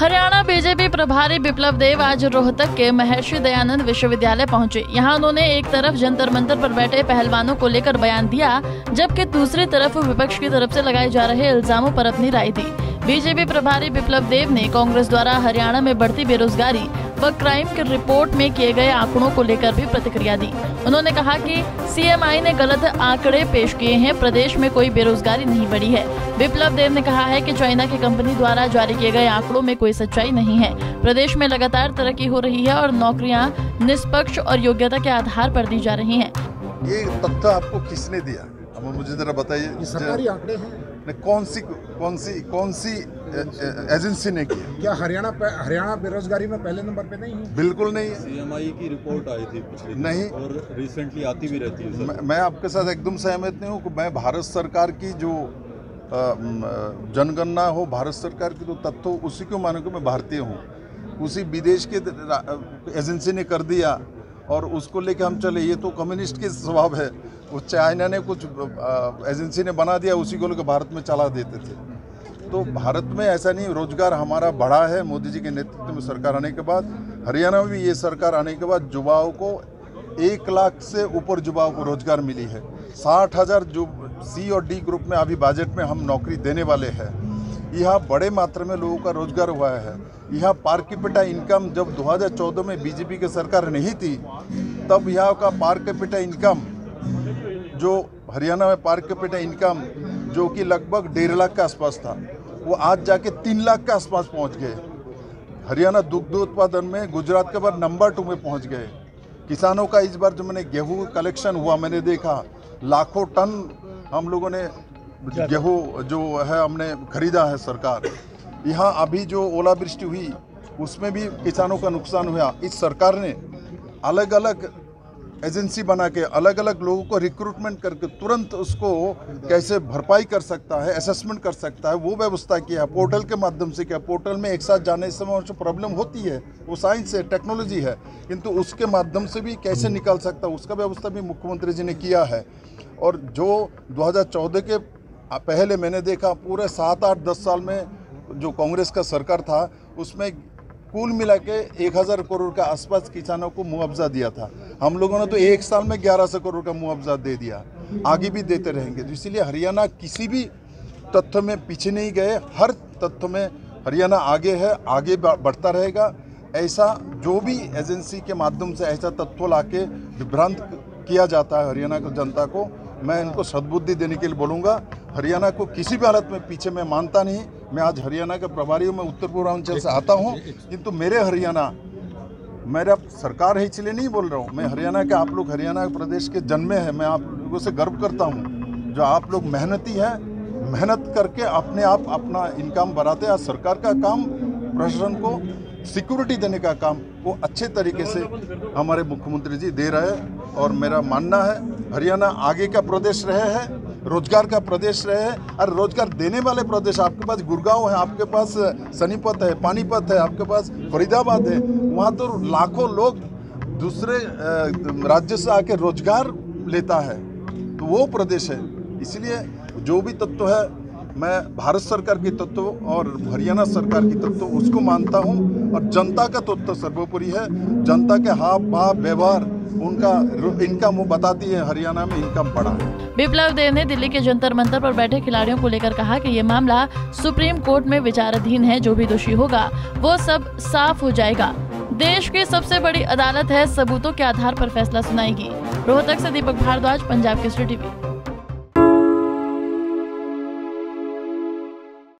Haryana BJP प्रभारी बिप्लब देव आज रोहतक के महर्षि दयानंद विश्वविद्यालय पहुंचे। यहां उन्होंने एक तरफ जंतर मंतर पर बैठे पहलवानों को लेकर बयान दिया, जबकि दूसरी तरफ विपक्ष की तरफ से लगाए जा रहे इल्जामों पर अपनी राय दी। बीजेपी प्रभारी बिप्लब देव ने कांग्रेस द्वारा हरियाणा में बढ़ती बेरोजगारी व क्राइम की रिपोर्ट में किए गए आंकड़ों को लेकर भी प्रतिक्रिया दी। उन्होंने कहा कि सीएमआई ने गलत आंकड़े पेश किए हैं, प्रदेश में कोई बेरोजगारी नहीं बढ़ी है। बिप्लब देव ने कहा है कि चाइना की कंपनी द्वारा जारी किए गए आंकड़ों में कोई सच्चाई नहीं है। प्रदेश में लगातार तरक्की हो रही है और नौकरियां निष्पक्ष और योग्यता के आधार पर दी जा रही हैं। ये तथ्य आपको किसने दिया? अब मुझे जरा बताइए। सरकारी आंकड़े हैं। कौन सी एजेंसी ने किया? क्या हरियाणा बेरोजगारी में पहले नंबर पे नहीं है? बिल्कुल नहीं है। सीएमआई की रिपोर्ट आई थी पिछले नहीं, और रिसेंटली आती भी रहती है सर। मैं आपके साथ एकदम सहमत नहीं हूँ। मैं भारत सरकार की जो जनगणना हो, भारत सरकार की जो तथ्य हो, उसी को मानूंगा। मैं भारतीय हूँ, उसी विदेश के एजेंसी ने कर दिया और उसको लेके हम चले। ये तो कम्युनिस्ट के स्वभाव है। वो चाइना ने कुछ एजेंसी ने बना दिया, उसी को लेकर भारत में चला देते थे। तो भारत में ऐसा नहीं, रोजगार हमारा बढ़ा है। मोदी जी के नेतृत्व में सरकार आने के बाद, हरियाणा में भी ये सरकार आने के बाद युवाओं को 1 लाख से ऊपर युवाओं को रोजगार मिली है। 60,000 जो सी और डी ग्रुप में अभी बजट में हम नौकरी देने वाले हैं। यहाँ बड़े मात्रा में लोगों का रोजगार हुआ है। यहाँ पर कैपिटा इनकम जब 2014 में बीजेपी की सरकार नहीं थी, तब यहाँ का पर कैपिटा इनकम जो हरियाणा में पर कैपिटा इनकम जो कि लगभग 1.5 लाख के आसपास था, वो आज जाके 3 लाख के आसपास पहुँच गए। हरियाणा दुग्ध उत्पादन में गुजरात के बाद नंबर 2 में पहुँच गए। किसानों का इस बार जो मैंने गेहूँ कलेक्शन हुआ, मैंने देखा लाखों टन हम लोगों ने गेहूँ जो है हमने खरीदा है। सरकार यहाँ अभी जो ओलावृष्टि हुई उसमें भी किसानों का नुकसान हुआ। इस सरकार ने अलग अलग एजेंसी बना के अलग अलग लोगों को रिक्रूटमेंट करके तुरंत उसको कैसे भरपाई कर सकता है, असेसमेंट कर सकता है, वो व्यवस्था किया। पोर्टल के माध्यम से किया। पोर्टल में एक साथ जाने से जो प्रॉब्लम होती है, वो साइंस है, टेक्नोलॉजी है, किंतु उसके माध्यम से भी कैसे निकाल सकता है, उसका व्यवस्था भी मुख्यमंत्री जी ने किया है। और जो 2014 के पहले मैंने देखा, पूरे 7, 8, 10 साल में जो कांग्रेस का सरकार था, उसमें कुल मिला के 1000 करोड़ के आसपास किसानों को मुआवजा दिया था। हम लोगों ने तो 1 साल में 1100 करोड़ का मुआवजा दे दिया, आगे भी देते रहेंगे। तो इसीलिए हरियाणा किसी भी तथ्य में पीछे नहीं गए, हर तथ्य में हरियाणा आगे है, आगे बढ़ता रहेगा। ऐसा जो भी एजेंसी के माध्यम से ऐसा तथ्य लाके विभ्रांत किया जाता है हरियाणा की जनता को, मैं इनको सद्बुद्धि देने के लिए बोलूँगा। हरियाणा को किसी भी हालत में पीछे मैं मानता नहीं। मैं आज हरियाणा के प्रभारी हूँ, मैं उत्तर पूर्वांचल से आता हूँ, किंतु मेरे हरियाणा, मेरा सरकार है इसलिए नहीं बोल रहा हूँ। मैं हरियाणा के, आप लोग हरियाणा प्रदेश के जन्मे हैं, मैं आप लोगों से गर्व करता हूँ। जो आप लोग मेहनती हैं, मेहनत करके अपने आप अपना इनकम बढ़ाते हैं। आज सरकार का काम प्रशासन को सिक्योरिटी देने का काम वो अच्छे तरीके से हमारे मुख्यमंत्री जी दे रहे हैं। और मेरा मानना है हरियाणा आगे का प्रदेश रहे है, रोजगार का प्रदेश रहे है। और रोजगार देने वाले प्रदेश, आपके पास गुड़गांव है, आपके पास सोनीपत है, पानीपत है, आपके पास फरीदाबाद है, वहाँ तो लाखों लोग दूसरे राज्य से आके रोजगार लेता है, तो वो प्रदेश है। इसलिए जो भी तत्व है, मैं भारत सरकार की तत्व और हरियाणा सरकार की तत्व उसको मानता हूं। और जनता का तत्व सर्वोपरि है। जनता के हाव भाव व्यवहार, उनका इनकम वो बताती है हरियाणा में इनकम बढ़ा है। बिप्लब देव ने दिल्ली के जंतर मंतर पर बैठे खिलाड़ियों को लेकर कहा कि ये मामला सुप्रीम कोर्ट में विचाराधीन है। जो भी दोषी होगा वो सब साफ हो जाएगा। देश की सबसे बड़ी अदालत है, सबूतों के आधार पर फैसला सुनाएगी। रोहतक से दीपक भारद्वाज, पंजाब केसरी टीवी।